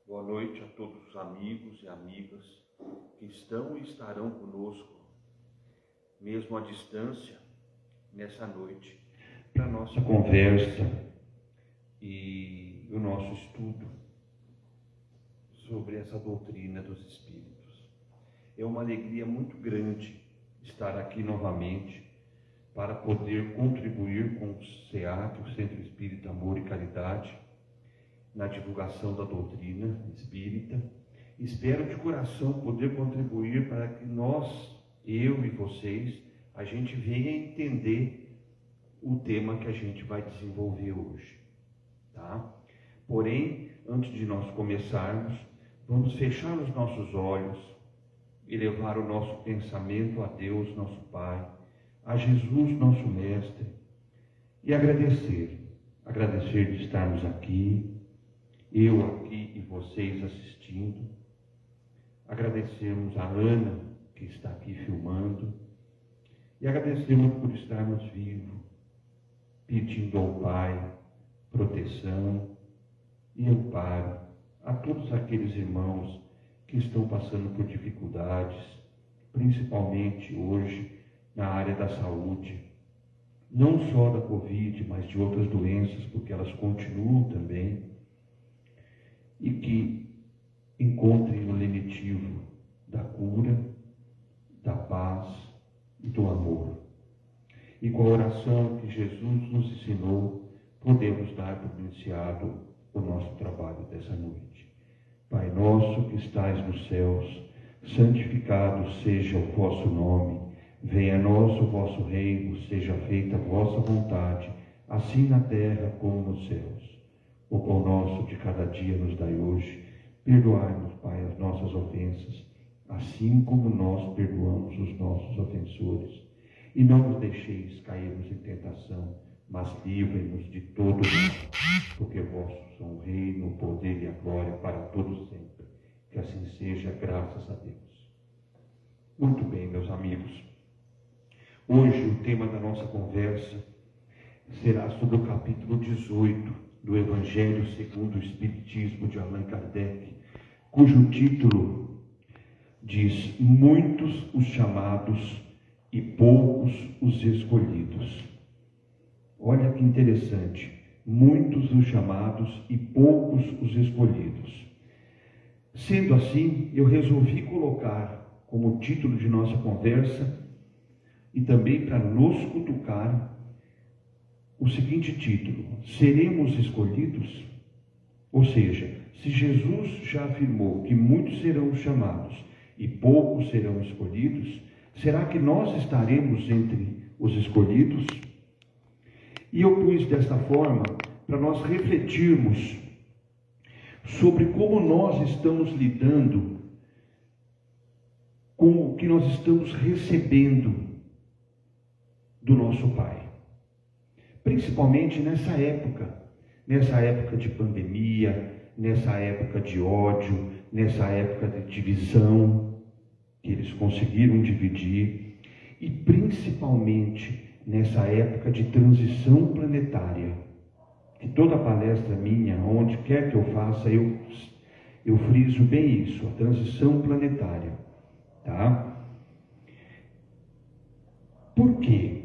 Boa noite a todos os amigos e amigas que estão e estarão conosco, mesmo à distância, nessa noite, para a nossa conversa e o nosso estudo sobre essa doutrina dos Espíritos. É uma alegria muito grande estar aqui novamente para poder contribuir com o SEAC, o Centro Espírita Amor e Caridade, na divulgação da doutrina espírita. Espero de coração poder contribuir para que nós, eu e vocês, a gente venha entender o tema que a gente vai desenvolver hoje, tá? Porém, antes de nós começarmos, vamos fechar os nossos olhos e levar o nosso pensamento a Deus, nosso Pai, a Jesus, nosso Mestre, e agradecer de estarmos aqui, eu aqui e vocês assistindo. Agradecermos a Ana, que está aqui filmando, e agradecermos por estarmos vivos, pedindo ao Pai proteção e amparo a todos aqueles irmãos que estão passando por dificuldades, principalmente hoje na área da saúde, não só da Covid, mas de outras doenças, porque elas continuam também, e que encontrem o lenitivo da cura, da paz e do amor. E com a oração que Jesus nos ensinou, podemos dar por iniciado o nosso trabalho dessa noite. Pai nosso que estais nos céus, santificado seja o vosso nome. Venha a nós o vosso reino, seja feita a vossa vontade, assim na terra como nos céus. O pão nosso de cada dia nos dai hoje. Perdoai-nos, Pai, as nossas ofensas, assim como nós perdoamos os nossos ofensores. E não nos deixeis cairmos em tentação, mas livrem-nos de todo mal, porque vossos são o reino, o poder e a glória para todos sempre. Que assim seja, graças a Deus. Muito bem, meus amigos. Hoje o tema da nossa conversa será sobre o capítulo 18 do Evangelho segundo o Espiritismo de Allan Kardec, cujo título diz: muitos os chamados e poucos os escolhidos. Olha que interessante, muitos os chamados e poucos os escolhidos. Sendo assim, eu resolvi colocar como título de nossa conversa, e também para nos cutucar, o seguinte título: seremos escolhidos? Ou seja, se Jesus já afirmou que muitos serão chamados e poucos serão escolhidos, será que nós estaremos entre os escolhidos? E eu pus desta forma para nós refletirmos sobre como nós estamos lidando com o que nós estamos recebendo do nosso Pai. Principalmente nessa época de pandemia, nessa época de ódio, nessa época de divisão, que eles conseguiram dividir, e principalmente nessa época de transição planetária, que toda palestra minha, onde quer que eu faça, eu friso bem isso, a transição planetária, tá? Por quê?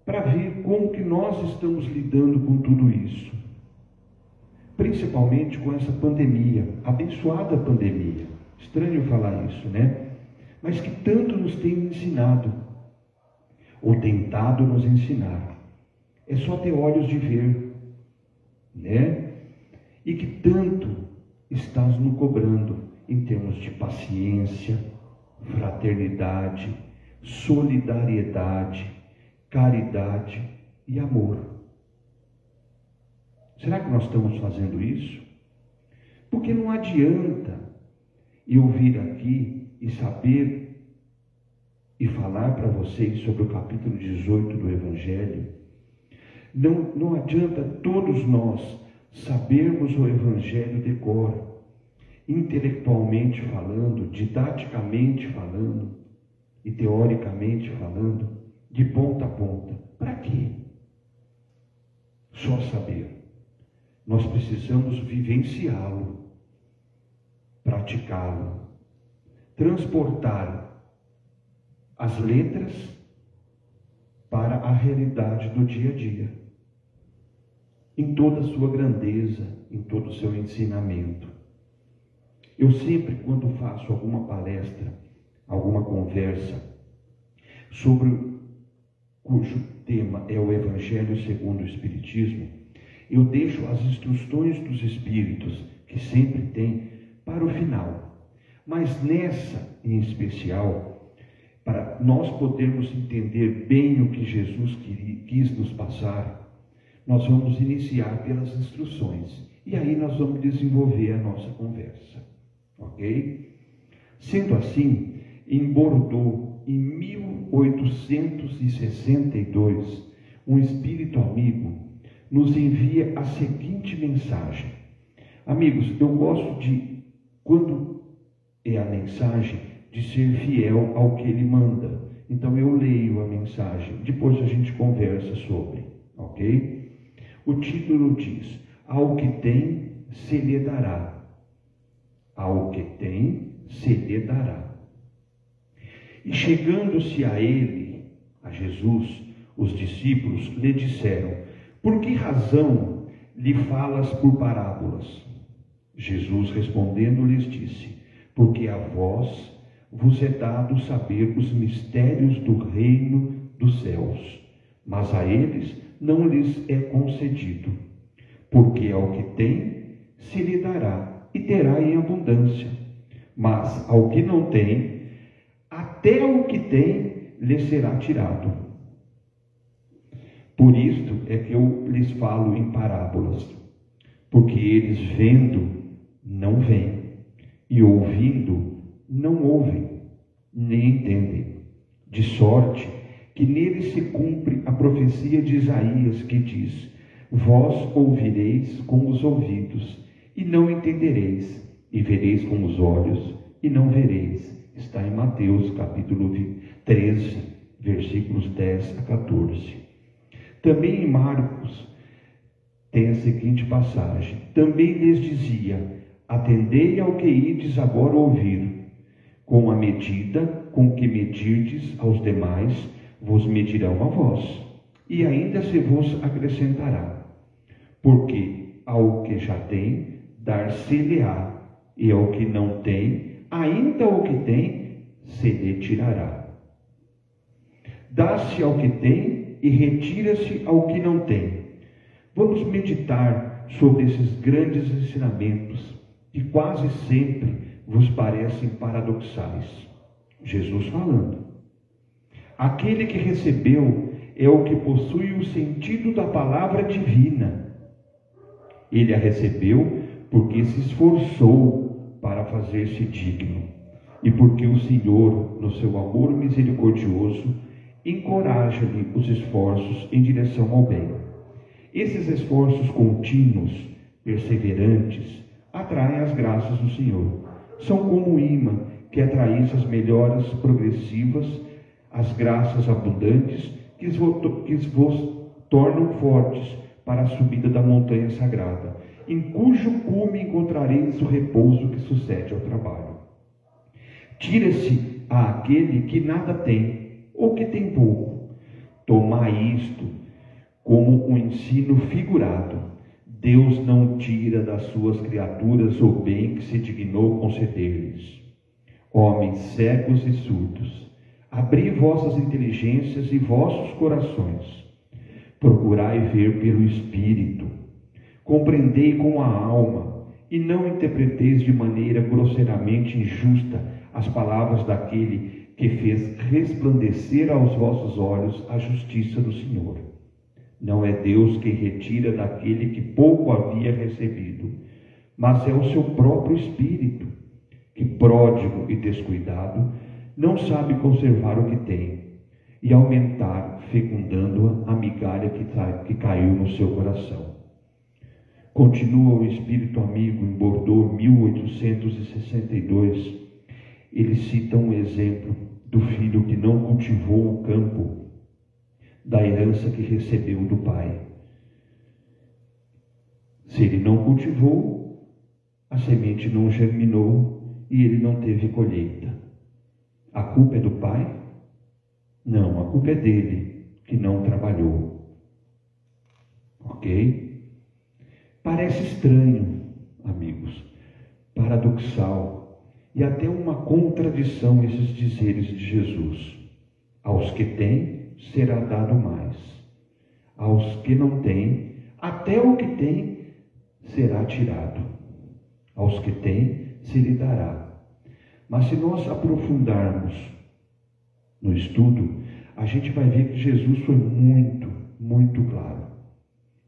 Para ver como que nós estamos lidando com tudo isso, principalmente com essa pandemia, abençoada pandemia. Estranho falar isso, né? Mas que tanto nos tem ensinado, ou tentado nos ensinar. É só ter olhos de ver, né? E que tanto estás nos cobrando em termos de paciência, fraternidade, solidariedade, caridade e amor. Será que nós estamos fazendo isso? Porque não adianta eu vir aqui e saber e falar para vocês sobre o capítulo 18 do Evangelho. Não adianta todos nós sabermos o Evangelho de cor, intelectualmente falando, didaticamente falando e teoricamente falando, de ponta a ponta. Para quê? Só saber. Nós precisamos vivenciá-lo. praticá-lo, transportar as letras para a realidade do dia a dia, em toda a sua grandeza, em todo o seu ensinamento. Eu sempre, quando faço alguma palestra, alguma conversa, cujo tema é o Evangelho segundo o Espiritismo, eu deixo as instruções dos Espíritos, que sempre tem, para o final. Mas nessa, em especial, para nós podermos entender bem o que Jesus quis nos passar, nós vamos iniciar pelas instruções. E aí nós vamos desenvolver a nossa conversa. Ok? Sendo assim, em Bordeaux, em 1862, um espírito amigo nos envia a seguinte mensagem. Amigos, eu gosto de, quando é a mensagem, de ser fiel ao que ele manda. Então eu leio a mensagem, depois a gente conversa sobre, ok? O título diz: ao que tem, se lhe dará. Ao que tem, se lhe dará. E chegando-se a ele, a Jesus, os discípulos lhe disseram: por que razão lhe falas por parábolas? Jesus respondendo lhes disse: porque a vós vos é dado saber os mistérios do reino dos céus, mas a eles não lhes é concedido. Porque ao que tem, se lhe dará, e terá em abundância. Mas ao que não tem, até o que tem lhe será tirado. Por isto é que eu lhes falo em parábolas, porque eles vendo, não veem, e ouvindo, não ouvem, nem entendem. De sorte que nele se cumpre a profecia de Isaías, que diz: vós ouvireis com os ouvidos, e não entendereis, e vereis com os olhos, e não vereis. Está em Mateus, capítulo 13, versículos 10 a 14. Também em Marcos tem a seguinte passagem: também lhes dizia: atendei ao que ides agora ouvir. Com a medida com que medirdes aos demais, vos medirão a vós, e ainda se vos acrescentará. Porque ao que já tem, dar-se-lhe-á, e ao que não tem, ainda o que tem, se lhe tirará. Dá-se ao que tem e retira-se ao que não tem. Vamos meditar sobre esses grandes ensinamentos que quase sempre vos parecem paradoxais. Jesus falando: aquele que recebeu é o que possui o sentido da palavra divina. Ele a recebeu porque se esforçou para fazer-se digno, e porque o Senhor, no seu amor misericordioso, encoraja-lhe os esforços em direção ao bem. Esses esforços contínuos, perseverantes, atraem as graças do Senhor. São como um imã que atrai as melhoras progressivas, as graças abundantes que vos tornam fortes para a subida da montanha sagrada, em cujo cume encontrareis o repouso que sucede ao trabalho. Tira-se àquele que nada tem, ou que tem pouco. Tomai isto como um ensino figurado. Deus não tira das suas criaturas o bem que se dignou conceder-lhes. Homens cegos e surdos, abri vossas inteligências e vossos corações. Procurai ver pelo Espírito. Compreendei com a alma, e não interpreteis de maneira grosseiramente injusta as palavras daquele que fez resplandecer aos vossos olhos a justiça do Senhor. Não é Deus quem retira daquele que pouco havia recebido, mas é o seu próprio Espírito, que, pródigo e descuidado, não sabe conservar o que tem e aumentar, fecundando-a, a migalha que caiu no seu coração. Continua o Espírito amigo em Bordeaux, 1862. Ele cita um exemplo do filho que não cultivou o campo da herança que recebeu do pai. Se ele não cultivou, a semente não germinou e ele não teve colheita. A culpa é do pai? Não, a culpa é dele, que não trabalhou. Ok? Parece estranho, amigos, paradoxal e até uma contradição esses dizeres de Jesus. Aos que têm, será dado mais. Aos que não têm, até o que têm, será tirado. Aos que têm, se lhe dará. Mas se nós aprofundarmos no estudo, a gente vai ver que Jesus foi muito claro.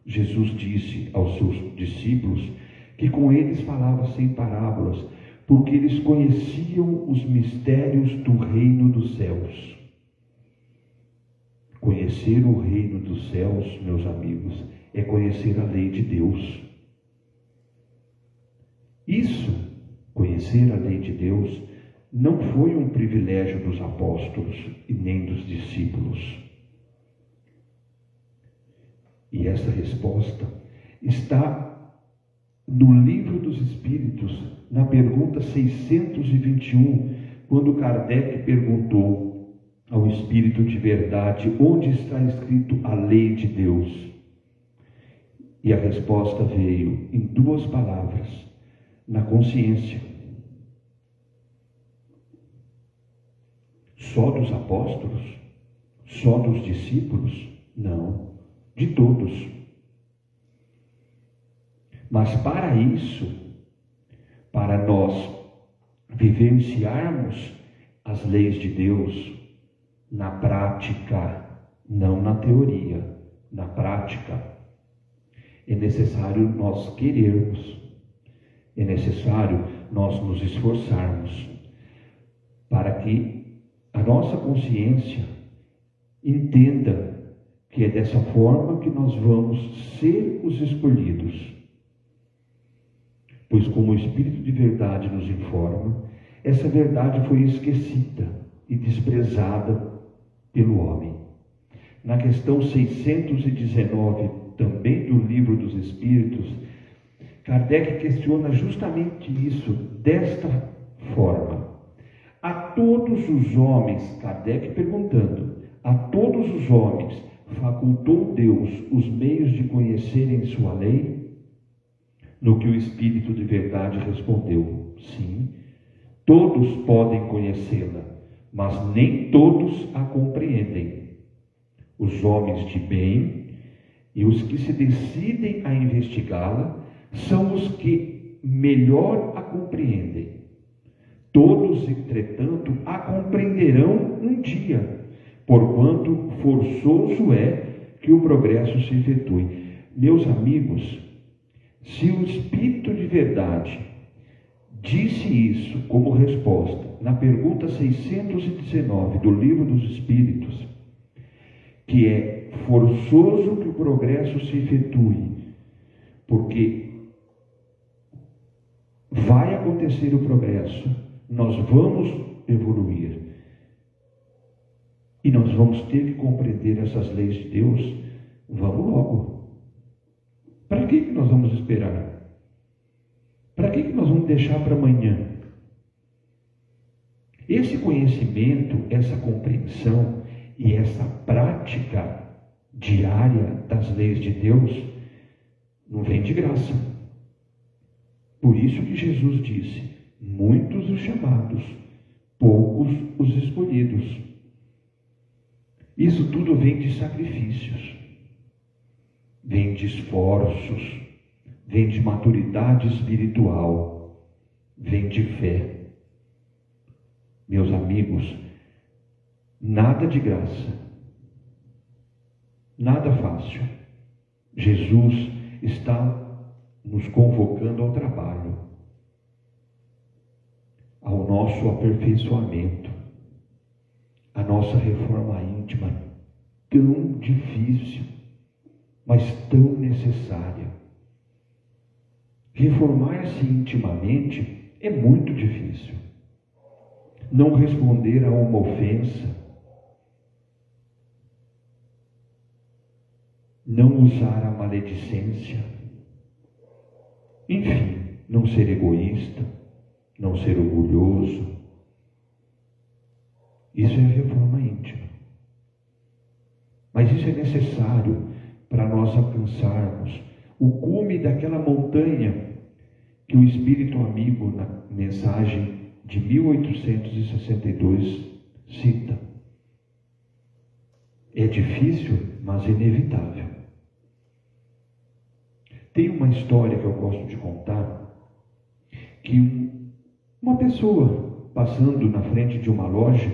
Jesus disse aos seus discípulos que com eles falava sem parábolas, porque eles conheciam os mistérios do reino dos céus. Conhecer o reino dos céus, meus amigos, é conhecer a lei de Deus. Isso, conhecer a lei de Deus, não foi um privilégio dos apóstolos e nem dos discípulos. E essa resposta está no Livro dos Espíritos, na pergunta 621, quando Kardec perguntou ao Espírito de verdade onde está escrito a lei de Deus. E a resposta veio em duas palavras: na consciência. Só dos apóstolos? Só dos discípulos? Não. De todos. Mas para isso, para nós vivenciarmos as leis de Deus na prática, não na teoria, na prática, é necessário nós querermos, é necessário nós nos esforçarmos para que a nossa consciência entenda que é dessa forma que nós vamos ser os escolhidos. Pois, como o Espírito de verdade nos informa, essa verdade foi esquecida e desprezada pelo homem. Na questão 619, também do Livro dos Espíritos, Kardec questiona justamente isso, desta forma. A todos os homens, Kardec perguntando, a todos os homens facultou Deus os meios de conhecerem sua lei? No que o Espírito de verdade respondeu: sim, todos podem conhecê-la, mas nem todos a compreendem. Os homens de bem e os que se decidem a investigá-la são os que melhor a compreendem. Todos, entretanto, a compreenderão um dia, porquanto forçoso é que o progresso se efetue. Meus amigos, se o Espírito de verdade disse isso como resposta na pergunta 619 do Livro dos Espíritos, que é forçoso que o progresso se efetue, porque vai acontecer o progresso, nós vamos evoluir, e nós vamos ter que compreender essas leis de Deus. Vamos logo. Para que nós vamos esperar? Para que nós vamos deixar para amanhã? Esse conhecimento, essa compreensão e essa prática diária das leis de Deus não vem de graça. Por isso que Jesus disse: muitos os chamados, poucos os escolhidos. Isso tudo vem de sacrifícios, vem de esforços, vem de maturidade espiritual, vem de fé. Meus amigos, nada de graça, nada fácil. Jesus está nos convocando ao trabalho, ao nosso aperfeiçoamento, a nossa reforma íntima, tão difícil, mas tão necessária. Reformar-se intimamente é muito difícil. Não responder a uma ofensa, não usar a maledicência, enfim, não ser egoísta, não ser orgulhoso. Isso é reforma íntima. Mas isso é necessário para nós alcançarmos o cume daquela montanha que o Espírito Amigo, na mensagem de 1862, cita. É difícil, mas inevitável. Tem uma história que eu gosto de contar, que uma pessoa passando na frente de uma loja,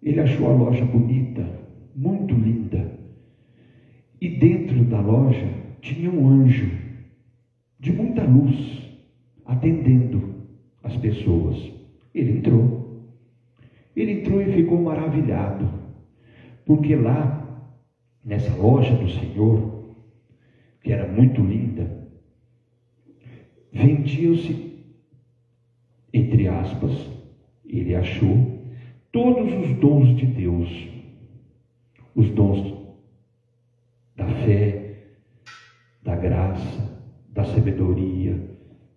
ele achou a loja bonita, muito linda, e dentro da loja tinha um anjo de muita luz atendendo as pessoas. Ele entrou e ficou maravilhado, porque lá nessa loja do Senhor, que era muito linda, vendiam-se, entre aspas, ele achou, todos os dons de Deus, os dons da fé, da graça, da sabedoria,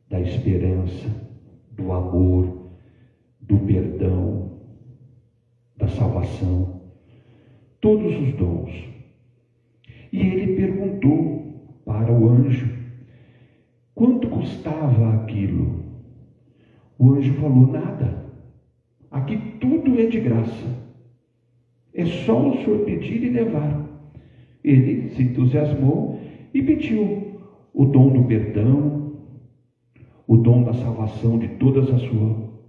da esperança, do amor, do perdão, da salvação, todos os dons. E ele perguntou para o anjo quanto custava aquilo. O anjo falou: nada, aqui tudo é de graça, é só o senhor pedir e levar. Ele se entusiasmou e pediu o dom do perdão, o dom da salvação de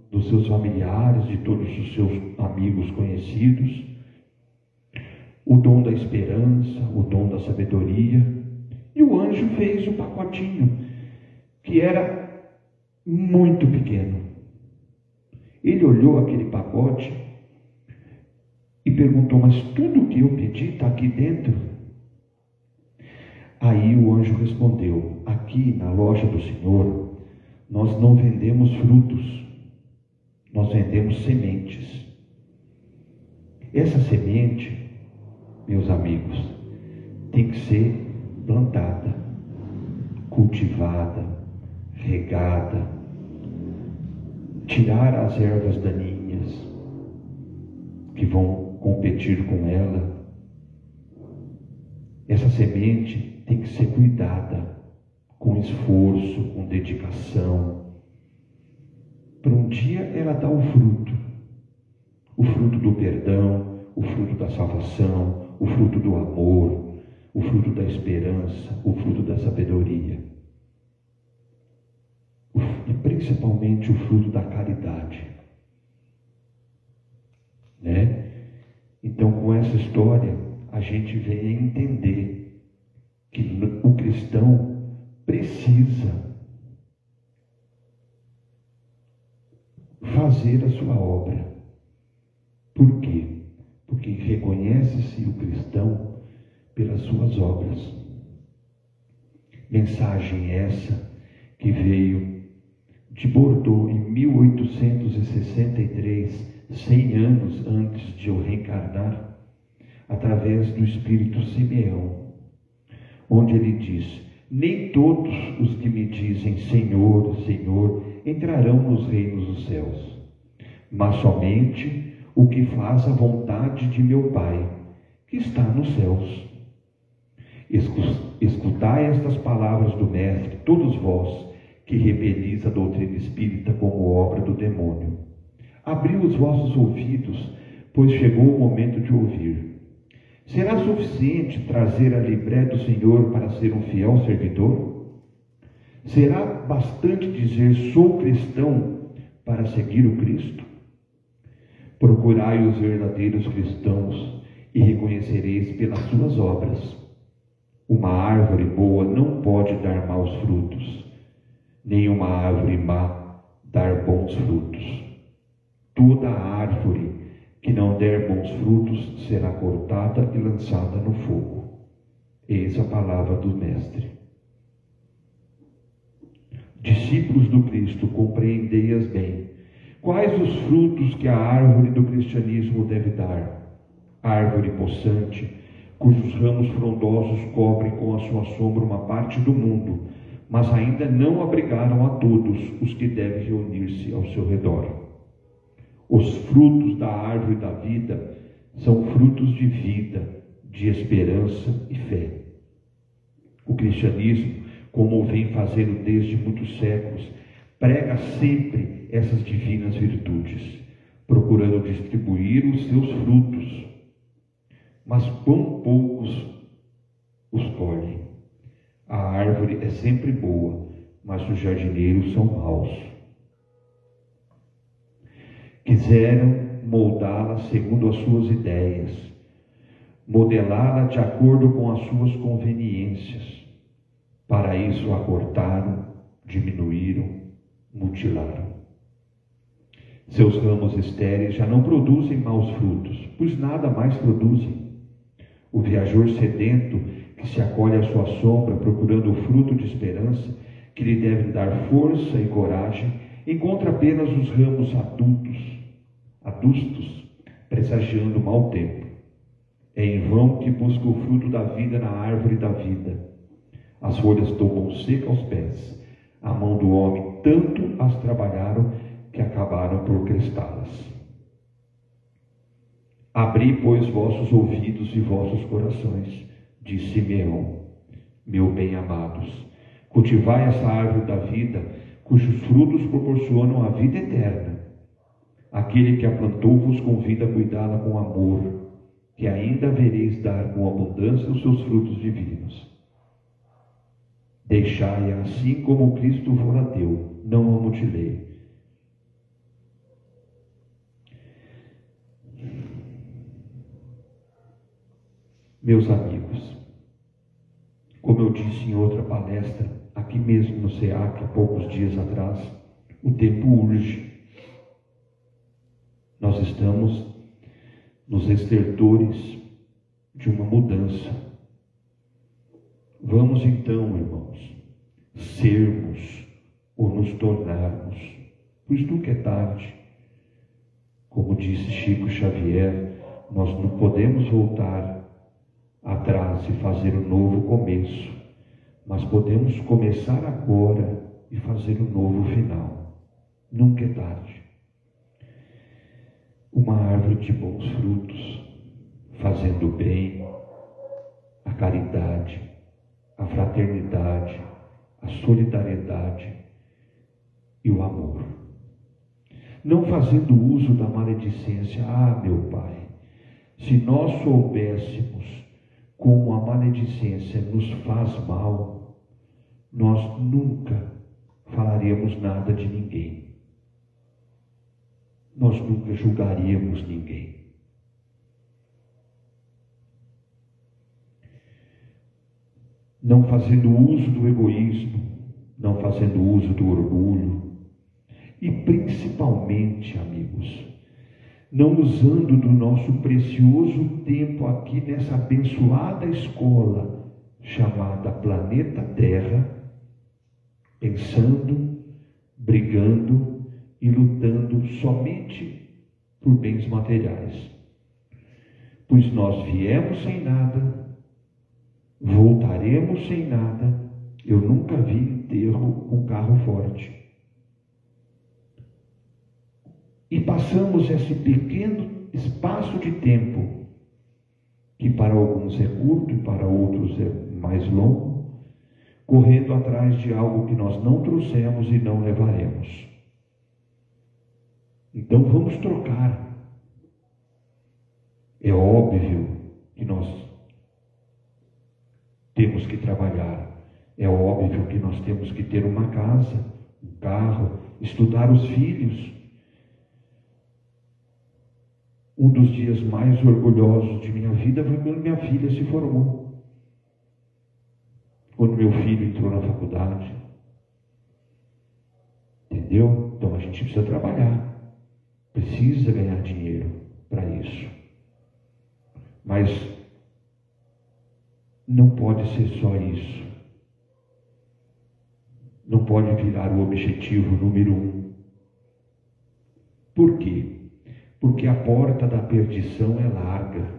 dos seus familiares, de todos os seus amigos conhecidos, o dom da esperança, o dom da sabedoria. E o anjo fez o pacotinho, que era muito pequeno. Ele olhou aquele pacote e perguntou: mas tudo o que eu pedi está aqui dentro? Aí o anjo respondeu: aqui na loja do Senhor, nós não vendemos frutos, nós vendemos sementes. Essa semente, meus amigos, tem que ser plantada, cultivada, regada, tirar as ervas daninhas que vão competir com ela. Essa semente tem que ser cuidada com esforço, com dedicação, para um dia ela dar o fruto do perdão, o fruto da salvação, o fruto do amor, o fruto da esperança, o fruto da sabedoria, e principalmente o fruto da caridade, né? Então, com essa história, a gente vem a entender que o cristão precisa fazer a sua obra. Por quê? Porque reconhece-se o cristão pelas suas obras. Mensagem essa que veio de Bordeaux em 1863, 100 anos antes de eu reencarnar, através do Espírito Simeão, onde ele diz: nem todos os que me dizem Senhor, Senhor, entrarão nos reinos dos céus, mas somente o que faz a vontade de meu Pai, que está nos céus. Escutai estas palavras do Mestre, todos vós que rebelis a doutrina espírita como obra do demônio. Abri os vossos ouvidos, pois chegou o momento de ouvir. Será suficiente trazer a libré do Senhor para ser um fiel servidor? Será bastante dizer sou cristão para seguir o Cristo? Procurai os verdadeiros cristãos e reconhecereis pelas suas obras. Uma árvore boa não pode dar maus frutos, nem uma árvore má dar bons frutos. Toda árvore que não der bons frutos será cortada e lançada no fogo. Eis a palavra do Mestre. Discípulos do Cristo, compreendei-as bem. Quais os frutos que a árvore do cristianismo deve dar? Árvore possante, cujos ramos frondosos cobrem com a sua sombra uma parte do mundo, mas ainda não abrigaram a todos os que devem reunir-se ao seu redor. Os frutos da árvore da vida são frutos de vida, de esperança e fé. O cristianismo, como vem fazendo desde muitos séculos, prega sempre essas divinas virtudes, procurando distribuir os seus frutos. Mas quão poucos os colhem. A árvore é sempre boa, mas os jardineiros são maus. Quiseram moldá-la segundo as suas ideias, modelá-la de acordo com as suas conveniências. Para isso a cortaram, diminuíram, mutilaram. Seus ramos estéreis já não produzem maus frutos, pois nada mais produzem. O viajor sedento que se acolhe à sua sombra, procurando o fruto de esperança, que lhe deve dar força e coragem, encontra apenas os ramos adustos, presagiando o mau tempo. É em vão que busca o fruto da vida na árvore da vida. As folhas tomam seca aos pés. A mão do homem tanto as trabalharam que acabaram por crestá-las. Abri, pois, vossos ouvidos e vossos corações, diz Simeão, meu bem-amados. Cultivai essa árvore da vida, cujos frutos proporcionam a vida eterna. Aquele que a plantou vos convida a cuidá-la com amor, que ainda vereis dar com abundância os seus frutos divinos. Deixai-a assim como Cristo vos deu, não a mutilei. Meus amigos, como eu disse em outra palestra, aqui mesmo no SEAC, há poucos dias atrás, o tempo urge. Nós estamos nos estertores de uma mudança. Vamos então, irmãos, sermos ou nos tornarmos, pois nunca é tarde. Como disse Chico Xavier, nós não podemos voltar atrás e fazer um novo começo, mas podemos começar agora e fazer um novo final. Nunca é tarde. Uma árvore de bons frutos, fazendo o bem, a caridade, a fraternidade, a solidariedade e o amor. Não fazendo uso da maledicência. Ah, meu Pai, se nós soubéssemos como a maledicência nos faz mal, nós nunca falaríamos nada de ninguém. Nós nunca julgaríamos ninguém. Não fazendo uso do egoísmo, não fazendo uso do orgulho, e principalmente, amigos, não usando do nosso precioso tempo aqui nessa abençoada escola chamada Planeta Terra, pensando, brigando e lutando somente por bens materiais. Pois nós viemos sem nada, voltaremos sem nada. Eu nunca vi enterro com carro forte. E passamos esse pequeno espaço de tempo, que para alguns é curto e para outros é mais longo, correndo atrás de algo que nós não trouxemos e não levaremos. Então vamos trocar. É óbvio que nós temos que trabalhar. É óbvio que nós temos que ter uma casa, um carro, estudar os filhos. Um dos dias mais orgulhosos de minha vida foi quando minha filha se formou. Quando meu filho entrou na faculdade. Entendeu? Então a gente precisa trabalhar. Precisa ganhar dinheiro para isso. Mas não pode ser só isso. Não pode virar o objetivo número 1. Por quê? Porque a porta da perdição é larga.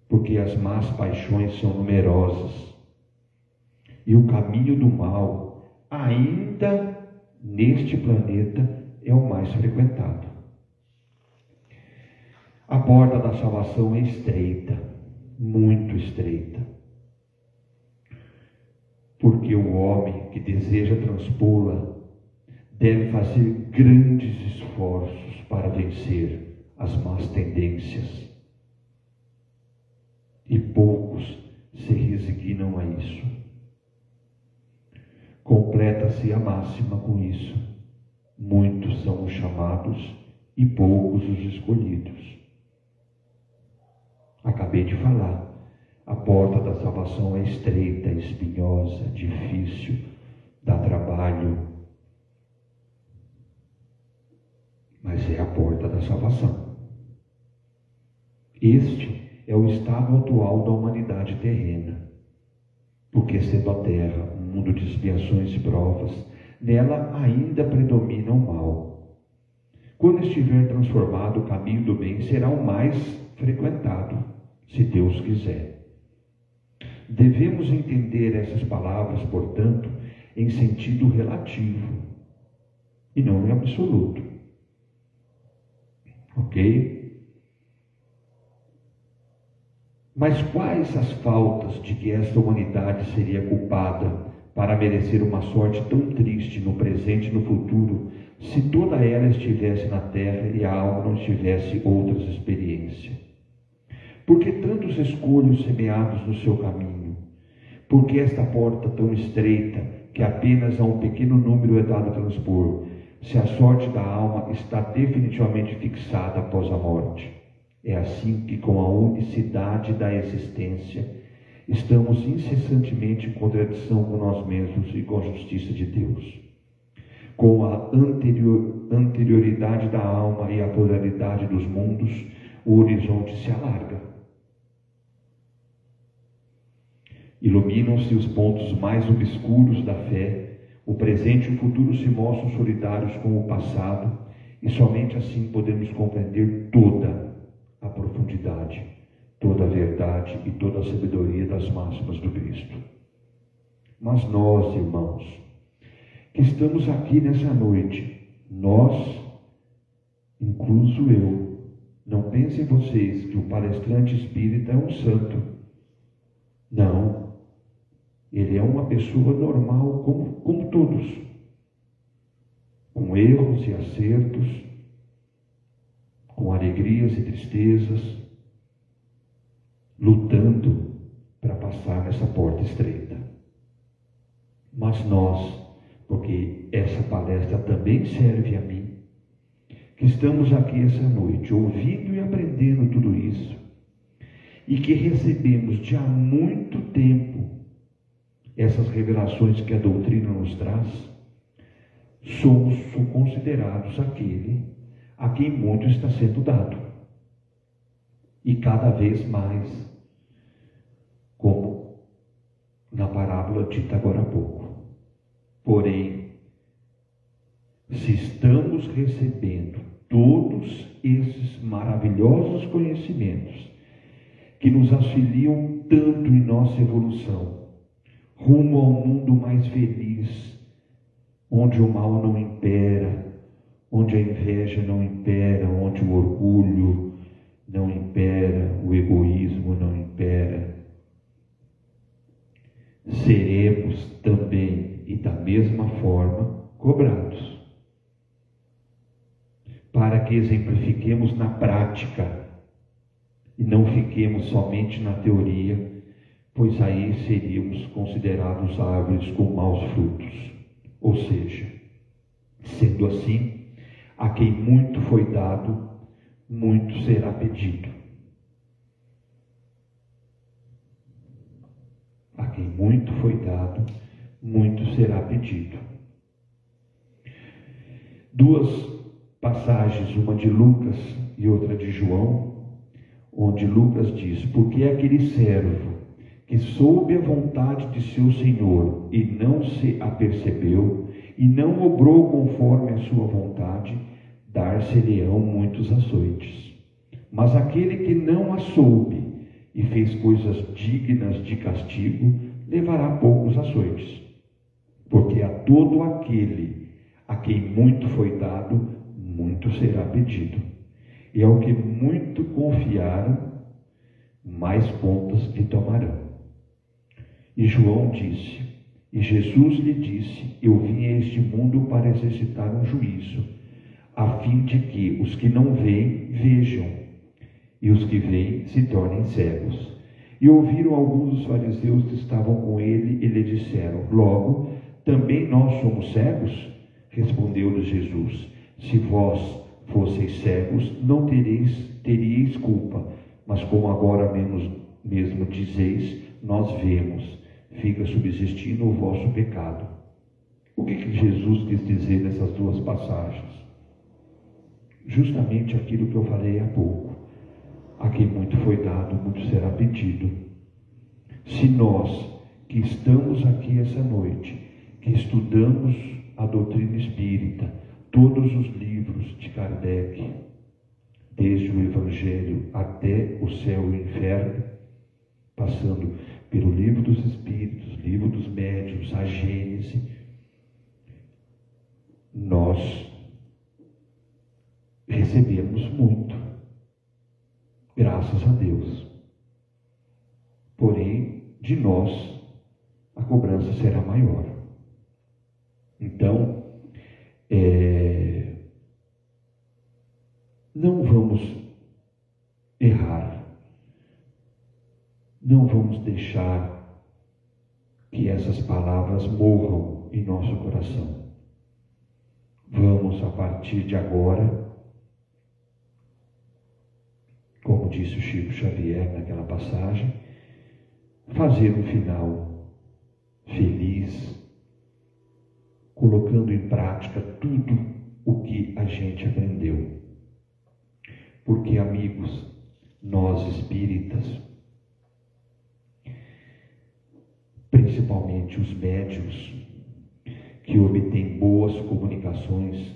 Porque as más paixões são numerosas. e o caminho do mal, ainda neste planeta, é o mais frequentado. A porta da salvação é estreita, muito estreita, porque o homem que deseja transpô-la deve fazer grandes esforços para vencer as más tendências. E poucos se resignam a isso. Completa-se a máxima com isso: muitos são os chamados e poucos os escolhidos. Acabei de falar, a porta da salvação é estreita, espinhosa, difícil, dá trabalho, mas é a porta da salvação. Este é o estado atual da humanidade terrena, porque sendo a Terra um mundo de expiações e provas, nela ainda predomina o mal. Quando estiver transformado, o caminho do bem será o mais frequentado, se Deus quiser. Devemos entender essas palavras, portanto, em sentido relativo e não em absoluto. Ok? Mas quais as faltas de que esta humanidade seria culpada para merecer uma sorte tão triste no presente e no futuro, se toda ela estivesse na terra e a alma não tivesse outras experiências? Por que tantos escolhos semeados no seu caminho? Por que esta porta tão estreita, que apenas a um pequeno número é dado transpor, se a sorte da alma está definitivamente fixada após a morte? É assim que, com a unicidade da existência, estamos incessantemente em contradição com nós mesmos e com a justiça de Deus. Com a anterioridade da alma e a pluralidade dos mundos, o horizonte se alarga. Iluminam-se os pontos mais obscuros da fé, o presente e o futuro se mostram solidários com o passado, e somente assim podemos compreender toda a profundidade, toda a verdade e toda a sabedoria das máximas do Cristo. Mas nós, irmãos, que estamos aqui nessa noite, nós, incluso eu, não pensem vocês que o palestrante espírita é um santo. Não, ele é uma pessoa normal como todos, com erros e acertos, com alegrias e tristezas, lutando para passar nessa porta estreita. Mas nós, porque essa palestra também serve a mim, que estamos aqui essa noite, ouvindo e aprendendo tudo isso, e que recebemos de há muito tempo essas revelações que a doutrina nos traz, somos considerados aquele a quem muito está sendo dado, e cada vez mais, como na parábola dita agora há pouco. Porém, se estamos recebendo todos esses maravilhosos conhecimentos que nos auxiliam tanto em nossa evolução, rumo ao mundo mais feliz, onde o mal não impera, onde a inveja não impera, onde o orgulho não impera, o egoísmo não impera, seremos também e da mesma forma cobrados, para que exemplifiquemos na prática e não fiquemos somente na teoria, pois aí seríamos considerados árvores com maus frutos. Ou seja, sendo assim, a quem muito foi dado, muito será pedido. A quem muito foi dado, muito será pedido. Duas passagens, uma de Lucas e outra de João, onde Lucas diz: porque aquele servo que soube a vontade de seu Senhor e não se apercebeu, e não obrou conforme a sua vontade, dar-se-lhe-ão muitos açoites. Mas aquele que não a soube e fez coisas dignas de castigo, levará poucos açoites. Porque a todo aquele a quem muito foi dado, muito será pedido. E ao que muito confiaram, mais contas lhe tomarão. E João disse, e Jesus lhe disse, eu vim a este mundo para exercitar um juízo, a fim de que os que não veem, vejam, e os que veem se tornem cegos. E ouviram alguns dos fariseus que estavam com ele, e lhe disseram, logo, também nós somos cegos? Respondeu-lhes Jesus, se vós fosseis cegos, não teríeis culpa, mas como agora mesmo dizeis, nós vemos, fica subsistindo o vosso pecado. O que Jesus quis dizer nessas duas passagens? Justamente aquilo que eu falei há pouco. A quem muito foi dado, muito será pedido. Se nós que estamos aqui essa noite, que estudamos a doutrina espírita, todos os livros de Kardec, desde o Evangelho até o céu e o inferno, passando pelo livro dos Espíritos, livro dos Médiuns, a Gênese, nós recebemos muito, graças a Deus. Porém, de nós, a cobrança será maior. Então, não vamos errar, não vamos deixar que essas palavras morram em nosso coração. Vamos, a partir de agora, como disse o Chico Xavier naquela passagem, fazer um final feliz, colocando em prática tudo o que a gente aprendeu. Porque, amigos, nós espíritas, principalmente os médiuns, que obtêm boas comunicações,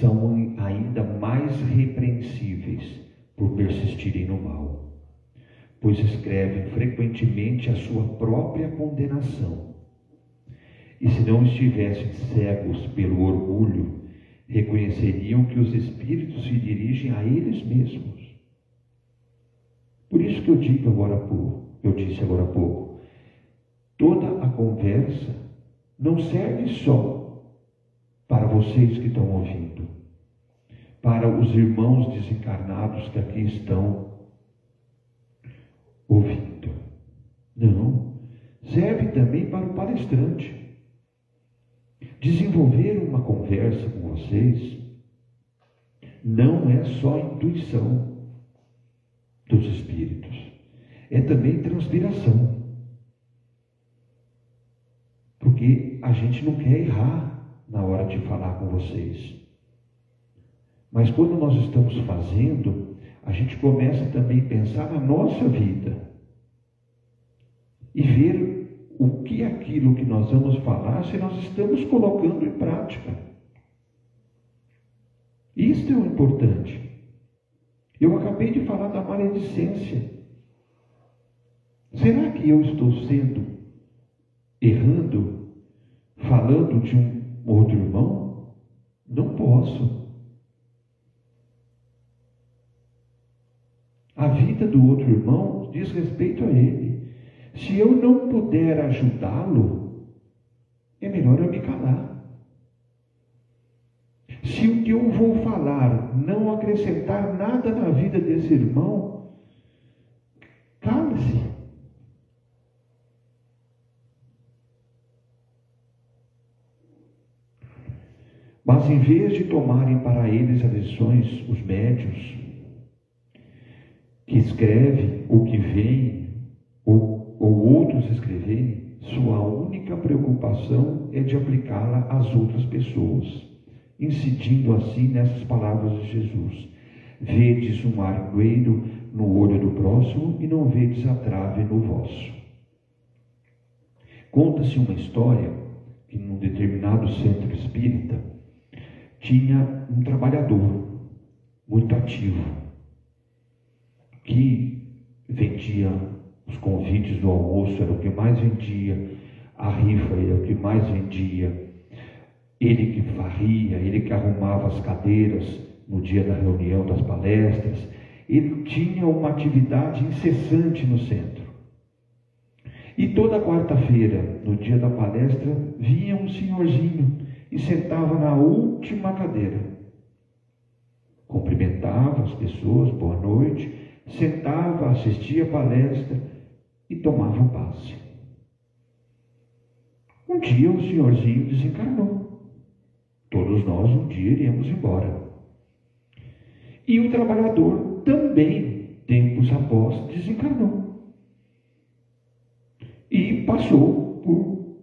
são ainda mais repreensíveis por persistirem no mal, pois escrevem frequentemente a sua própria condenação. E se não estivessem cegos pelo orgulho, reconheceriam que os espíritos se dirigem a eles mesmos. Por isso que eu disse agora há pouco, toda a conversa não serve só para vocês que estão ouvindo, para os irmãos desencarnados que aqui estão ouvindo. Não, serve também para o palestrante. Desenvolver uma conversa com vocês não é só intuição dos espíritos, é também transpiração. Porque a gente não quer errar na hora de falar com vocês. Mas quando nós estamos fazendo, a gente começa também a pensar na nossa vida e ver o que aquilo que nós vamos falar, se nós estamos colocando em prática. Isso é o importante. Eu acabei de falar da maledicência. Será que eu estou errando, falando de um outro irmão? Não posso. A vida do outro irmão diz respeito a ele. Se eu não puder ajudá-lo, é melhor eu me calar. Se o que eu vou falar não acrescentar nada na vida desse irmão, cale-se. Mas em vez de tomarem para eles as lições, os médiuns, que escrevem o que veem, ou outros escreverem, sua única preocupação é de aplicá-la às outras pessoas, incidindo assim nessas palavras de Jesus: vedes um arcoeiro no olho do próximo e não vedes a trave no vosso. Conta-se uma história que num determinado centro espírita tinha um trabalhador muito ativo que vendia Os convites do almoço eram o que mais vendia, a rifa era o que mais vendia. Ele que varria, ele que arrumava as cadeiras no dia da reunião, das palestras. Ele tinha uma atividade incessante no centro. E toda quarta-feira, no dia da palestra, vinha um senhorzinho e sentava na última cadeira. Cumprimentava as pessoas, boa noite, sentava, assistia a palestra e tomava o passe. Um dia o senhorzinho desencarnou. Todos nós um dia iríamos embora. E o trabalhador também, tempos após, desencarnou. E passou por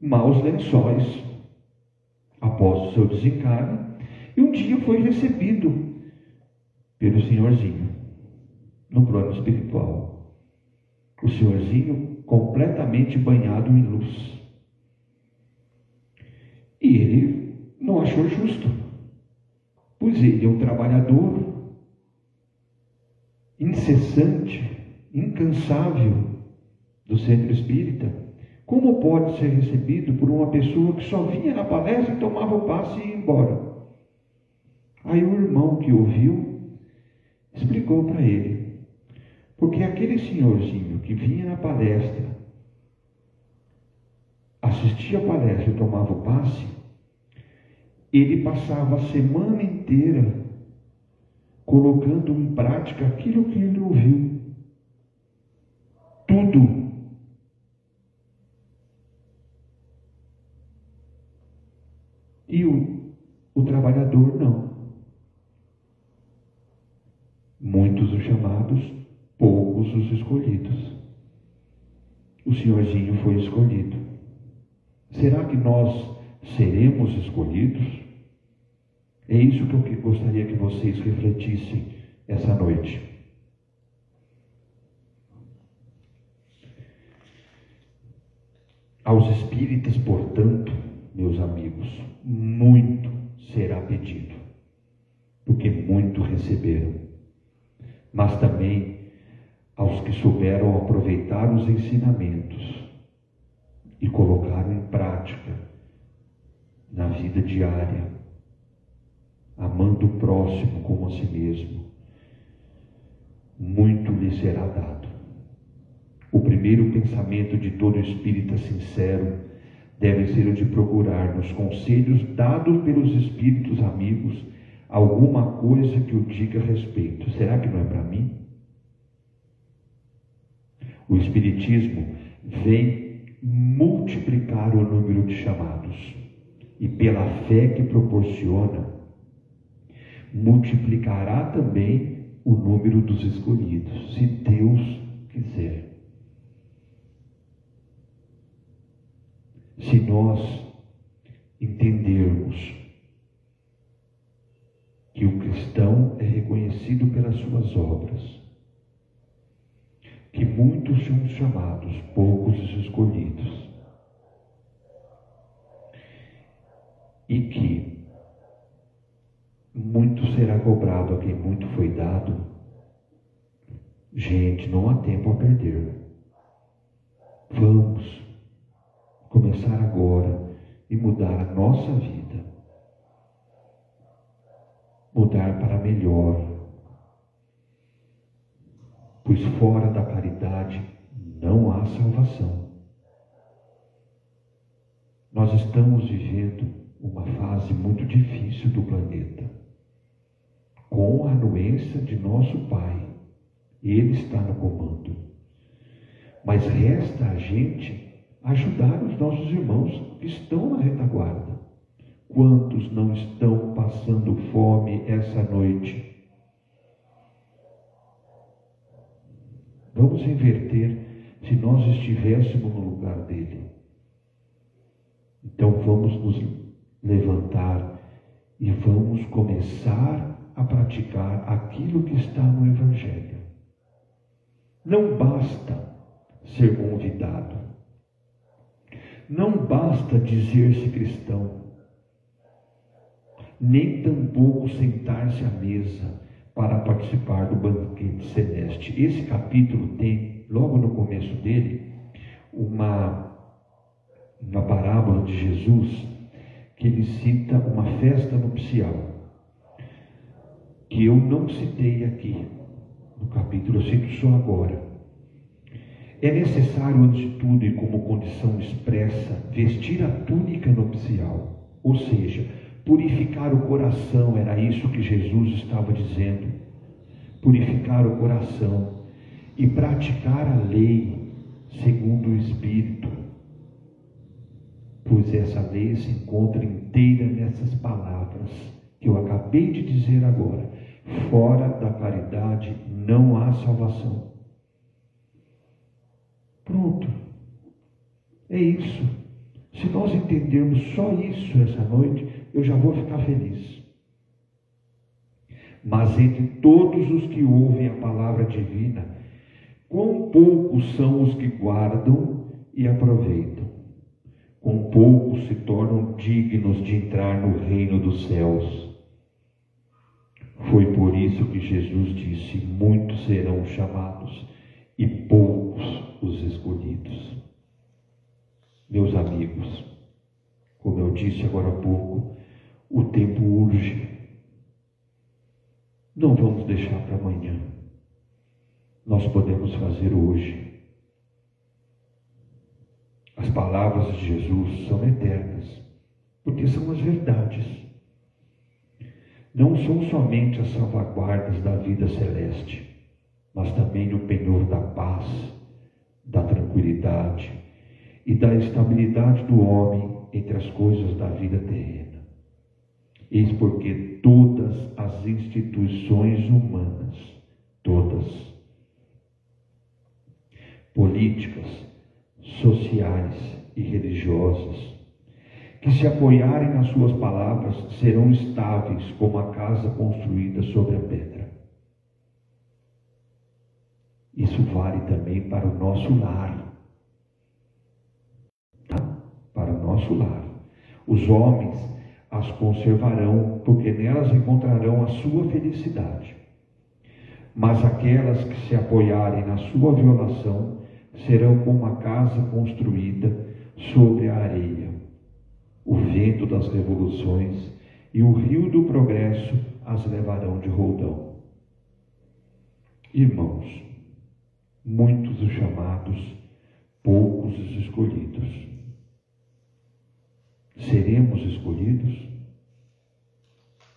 maus lençóis após o seu desencarne. E um dia foi recebido pelo senhorzinho no plano espiritual. O senhorzinho completamente banhado em luz. E ele não achou justo, pois ele é um trabalhador incessante, incansável do centro espírita. Como pode ser recebido por uma pessoa que só vinha na palestra e tomava o passe e ia embora? Aí o irmão que ouviu explicou para ele, porque aquele senhorzinho que vinha na palestra, assistia a palestra e tomava o passe, ele passava a semana inteira colocando em prática aquilo que ele ouviu. Tudo. E o trabalhador não. Muitos os chamados, poucos os escolhidos. O senhorzinho foi escolhido. Será que nós seremos escolhidos? É isso que eu gostaria que vocês refletissem essa noite. Aos espíritas, portanto, meus amigos, muito será pedido, porque muito receberam. Mas também aos que souberam aproveitar os ensinamentos e colocaram em prática na vida diária, amando o próximo como a si mesmo, muito lhe será dado. O primeiro pensamento de todo espírita sincero deve ser o de procurar nos conselhos dados pelos espíritos amigos alguma coisa que o diga a respeito. Será que não é para mim? O Espiritismo vem multiplicar o número de chamados e pela fé que proporciona, multiplicará também o número dos escolhidos, se Deus quiser. Se nós entendermos que o cristão é reconhecido pelas suas obras, que muitos são os chamados, poucos os escolhidos, e que muito será cobrado a quem muito foi dado, gente, não há tempo a perder. Vamos começar agora e mudar a nossa vida, mudar para melhor, pois fora da caridade não há salvação. Nós estamos vivendo uma fase muito difícil do planeta, com a anuência de nosso Pai. Ele está no comando. Mas resta a gente ajudar os nossos irmãos que estão na retaguarda. Quantos não estão passando fome essa noite? Vamos inverter se nós estivéssemos no lugar dele. Então vamos nos levantar e vamos começar a praticar aquilo que está no Evangelho. Não basta ser convidado. Não basta dizer-se cristão. Nem tampouco sentar-se à mesa para participar do banquete celeste. Esse capítulo tem logo no começo dele, uma parábola de Jesus, que ele cita uma festa nupcial, que eu não citei aqui no capítulo, eu cito só agora. É necessário, antes de tudo, e como condição expressa, vestir a túnica nupcial, ou seja, purificar o coração. Era isso que Jesus estava dizendo: purificar o coração e praticar a lei segundo o Espírito, pois essa lei se encontra inteira nessas palavras que eu acabei de dizer agora: fora da caridade não há salvação. Pronto, é isso. Se nós entendermos só isso essa noite, eu já vou ficar feliz. Mas entre todos os que ouvem a palavra divina, quão poucos são os que guardam e aproveitam? Quão poucos se tornam dignos de entrar no reino dos céus? Foi por isso que Jesus disse: muitos serão chamados e poucos os escolhidos. Meus amigos, como eu disse agora há pouco, o tempo urge. Não vamos deixar para amanhã. Nós podemos fazer hoje. As palavras de Jesus são eternas, porque são as verdades. Não são somente as salvaguardas da vida celeste, mas também o penhor da paz, da tranquilidade e da estabilidade do homem entre as coisas da vida terrena. Eis porque todas as instituições humanas, todas, políticas, sociais e religiosas, que se apoiarem nas suas palavras, serão estáveis como a casa construída sobre a pedra. Isso vale também para o nosso lar. Tá? Para o nosso lar. Os homens as conservarão, porque nelas encontrarão a sua felicidade. Mas aquelas que se apoiarem na sua violação serão como a casa construída sobre a areia. O vento das revoluções e o rio do progresso as levarão de roldão. Irmãos, muitos os chamados, poucos os escolhidos. Seremos escolhidos?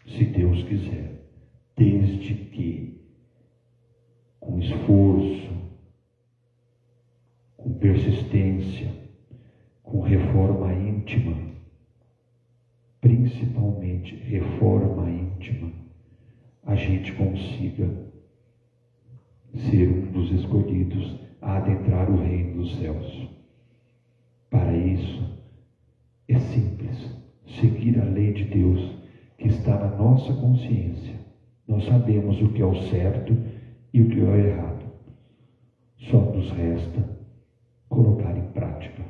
Se Deus quiser, desde que, com esforço, com persistência, com reforma íntima, principalmente reforma íntima, a gente consiga ser um dos escolhidos a adentrar o reino dos céus. Para isso, é simples, seguir a lei de Deus que está na nossa consciência. Nós sabemos o que é o certo e o que é o errado. Só nos resta colocar em prática.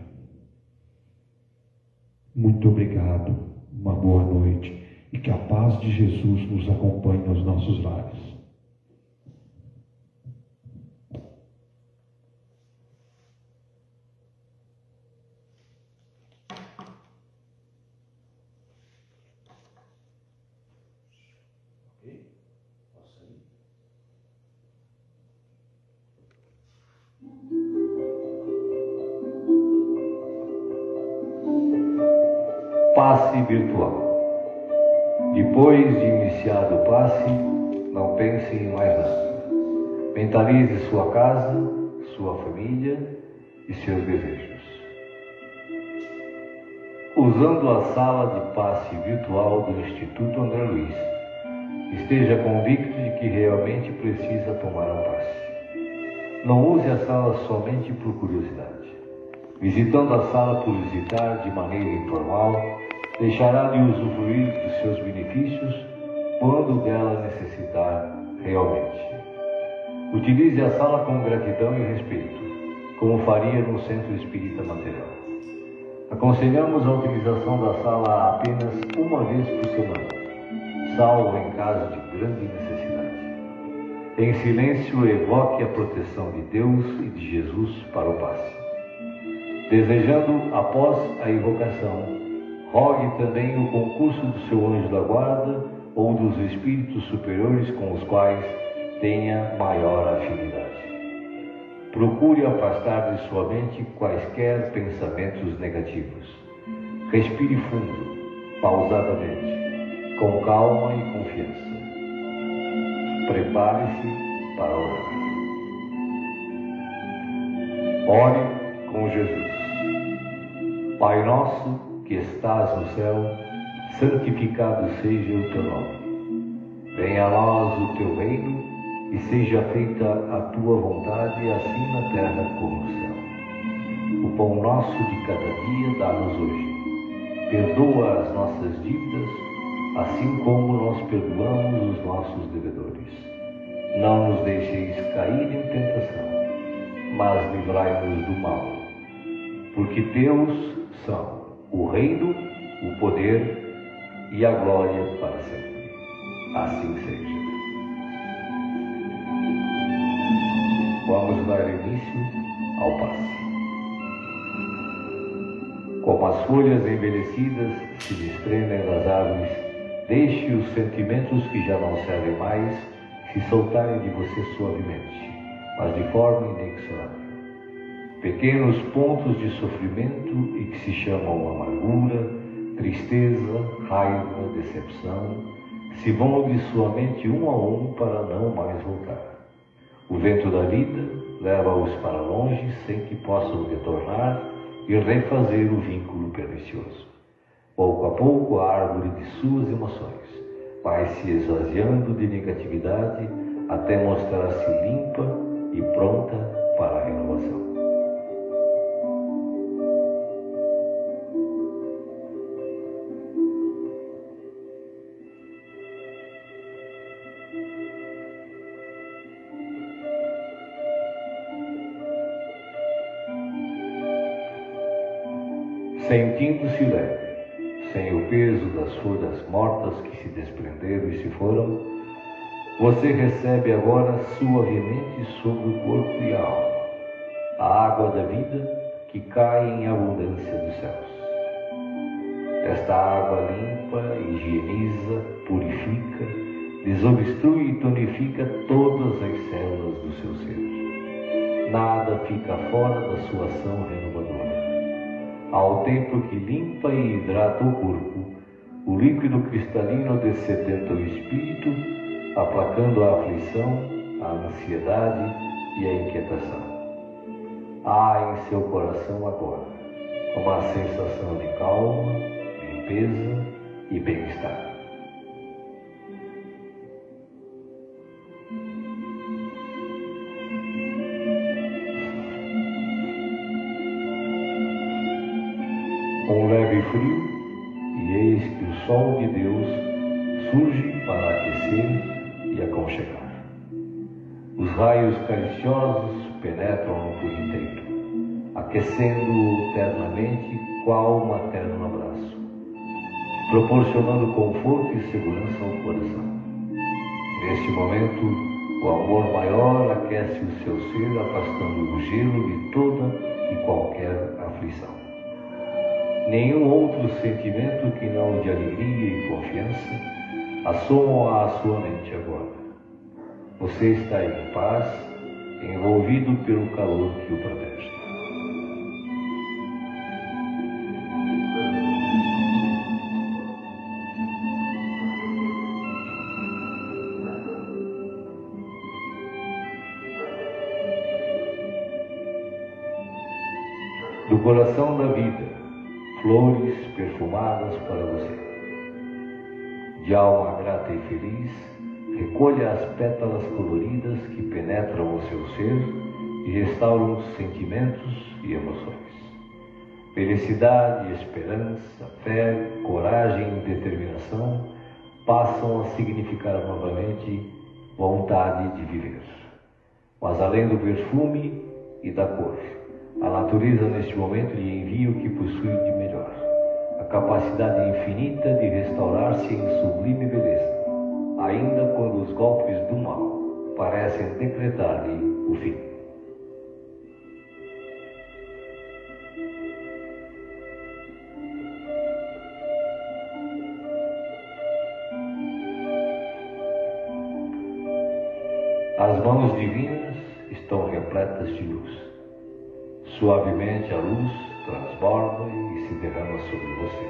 Muito obrigado, uma boa noite e que a paz de Jesus nos acompanhe nos nossos lares. Passe virtual. Depois de iniciado o passe, não pense em mais nada. Mentalize sua casa, sua família e seus desejos. Usando a sala de passe virtual do Instituto André Luiz, esteja convicto de que realmente precisa tomar um passe. Não use a sala somente por curiosidade. Visitando a sala por visitar de maneira informal, deixará de usufruir dos seus benefícios quando dela necessitar realmente. Utilize a sala com gratidão e respeito, como faria no Centro Espírita Material. Aconselhamos a utilização da sala apenas uma vez por semana, salvo em caso de grande necessidade. Em silêncio, evoque a proteção de Deus e de Jesus para o passe. Desejando, após a invocação, rogue também o concurso do seu anjo da guarda ou dos espíritos superiores com os quais tenha maior afinidade. Procure afastar de sua mente quaisquer pensamentos negativos. Respire fundo, pausadamente, com calma e confiança. Prepare-se para orar. Ore com Jesus. Pai nosso que estás no céu, santificado seja o teu nome. Venha a nós o teu reino e seja feita a tua vontade, assim na terra como no céu. O pão nosso de cada dia dá-nos hoje. Perdoa as nossas dívidas, assim como nós perdoamos os nossos devedores. Não nos deixeis cair em tentação, mas livrai-nos do mal. Porque teus são o reino, o poder e a glória para sempre. Assim seja. Vamos dar início ao passe. Como as folhas envelhecidas se desprendem das árvores, deixe os sentimentos que já não servem mais se soltarem de você suavemente, mas de forma inexorável. Pequenos pontos de sofrimento e que se chamam amargura, tristeza, raiva, decepção, se vão de sua mente um a um para não mais voltar. O vento da vida leva-os para longe sem que possam retornar e refazer o vínculo pernicioso. Pouco a pouco a árvore de suas emoções vai se esvaziando de negatividade até mostrar-se limpa e pronta para a renovação. Sentindo-se leve, sem o peso das folhas mortas que se desprenderam e se foram, você recebe agora suavemente sobre o corpo e a alma a água da vida que cai em abundância dos céus. Esta água limpa, higieniza, purifica, desobstrui e tonifica todas as células do seu ser. Nada fica fora da sua ação renovadora. Ao tempo que limpa e hidrata o corpo, o líquido cristalino dessedenta o espírito, aplacando a aflição, a ansiedade e a inquietação. Há em seu coração agora uma sensação de calma, limpeza e bem-estar. Um leve frio, e eis que o sol de Deus surge para aquecer e aconchegar. Os raios cariciosos penetram no por inteiro, aquecendo-o ternamente qual materno abraço, proporcionando conforto e segurança ao coração. Neste momento, o amor maior aquece o seu ser, afastando o gelo de toda e qualquer aflição. Nenhum outro sentimento que não o de alegria e confiança assomam à sua mente agora. Você está em paz, envolvido pelo calor que o protege. Do coração da vida, flores perfumadas para você. De alma grata e feliz, recolha as pétalas coloridas que penetram o seu ser e restauram sentimentos e emoções. Felicidade, esperança, fé, coragem e determinação passam a significar novamente vontade de viver. Mas além do perfume e da cor, a natureza neste momento lhe envia o que possui de melhor, a capacidade infinita de restaurar-se em sublime beleza, ainda quando os golpes do mal parecem decretar-lhe o fim. As mãos divinas estão repletas de luz. Suavemente a luz transborda e se derrama sobre você,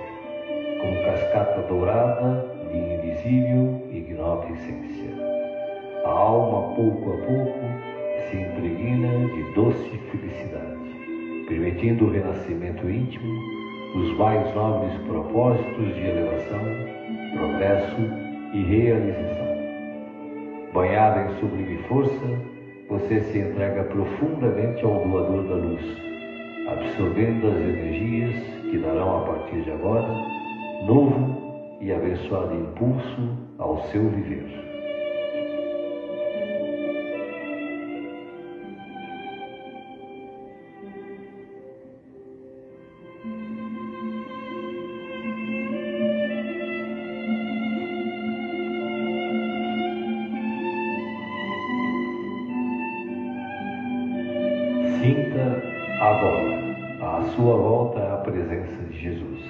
como cascata dourada de invisível e ignóbil essência. A alma, pouco a pouco, se impregna de doce felicidade, permitindo o renascimento íntimo dos mais nobres propósitos de elevação, progresso e realização. Banhada em sublime força, você se entrega profundamente ao doador da luz, absorvendo as energias que darão a partir de agora novo e abençoado impulso ao seu viver. Sinta agora à sua volta a presença de Jesus,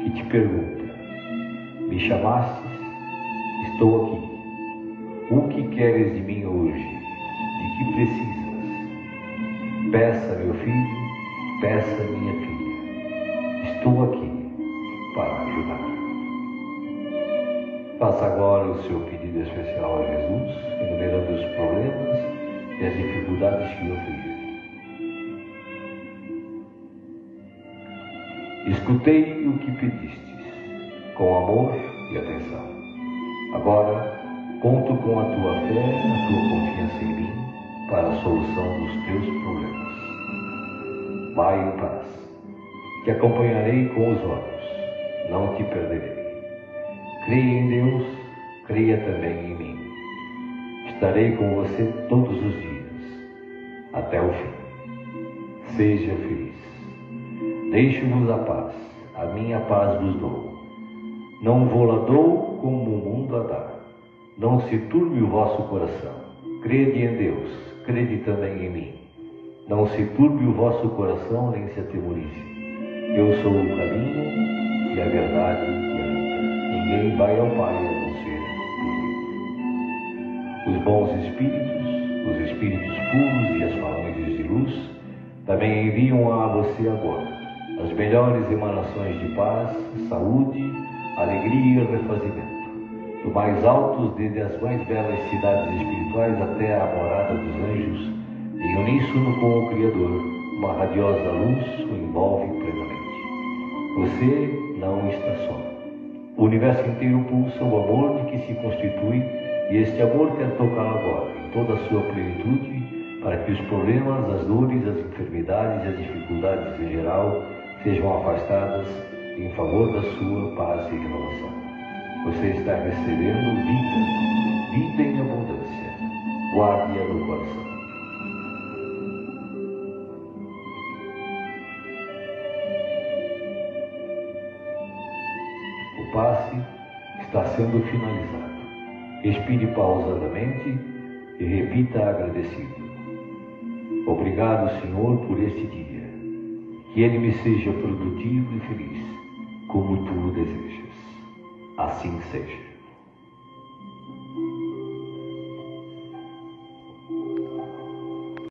que te pergunta: me chamastes? Estou aqui. O que queres de mim hoje? De que precisas? Peça, meu filho, peça, minha filha. Estou aqui para ajudar. Faça agora o seu pedido especial a Jesus, enumerando os problemas e as dificuldades que o afligem. Escutei o que pedistes, com amor e atenção. Agora, conto com a tua fé, a tua confiança em mim, para a solução dos teus problemas. Vai em paz. Te acompanharei com os olhos, não te perderei. Creia em Deus, creia também em mim. Estarei com você todos os dias, até o fim. Seja feliz. Deixo-vos a paz, a minha paz vos dou. Não vou-la dou como o mundo a dá. Não se turbe o vosso coração. Crede em Deus, crede também em mim. Não se turbe o vosso coração, nem se atemorize. Eu sou o caminho e a verdade e a vida. Ninguém vai ao Pai a não ser por mim. Os bons espíritos, os espíritos puros e as falanges de luz também enviam a você agora as melhores emanações de paz, saúde, alegria e refazimento. Do mais altos, desde as mais belas cidades espirituais até a morada dos anjos, em uníssono com o Criador, uma radiosa luz o envolve plenamente. Você não está só. O universo inteiro pulsa o amor de que se constitui, e este amor quer tocar agora, em toda a sua plenitude, para que os problemas, as dores, as enfermidades e as dificuldades em geral sejam afastadas em favor da sua paz e renovação. Você está recebendo vida, vida em abundância. Guarde-a no coração. O passe está sendo finalizado. Expire pausadamente e repita agradecido: obrigado, Senhor, por este dia. Que ele me seja produtivo e feliz, como tu o desejas. Assim seja.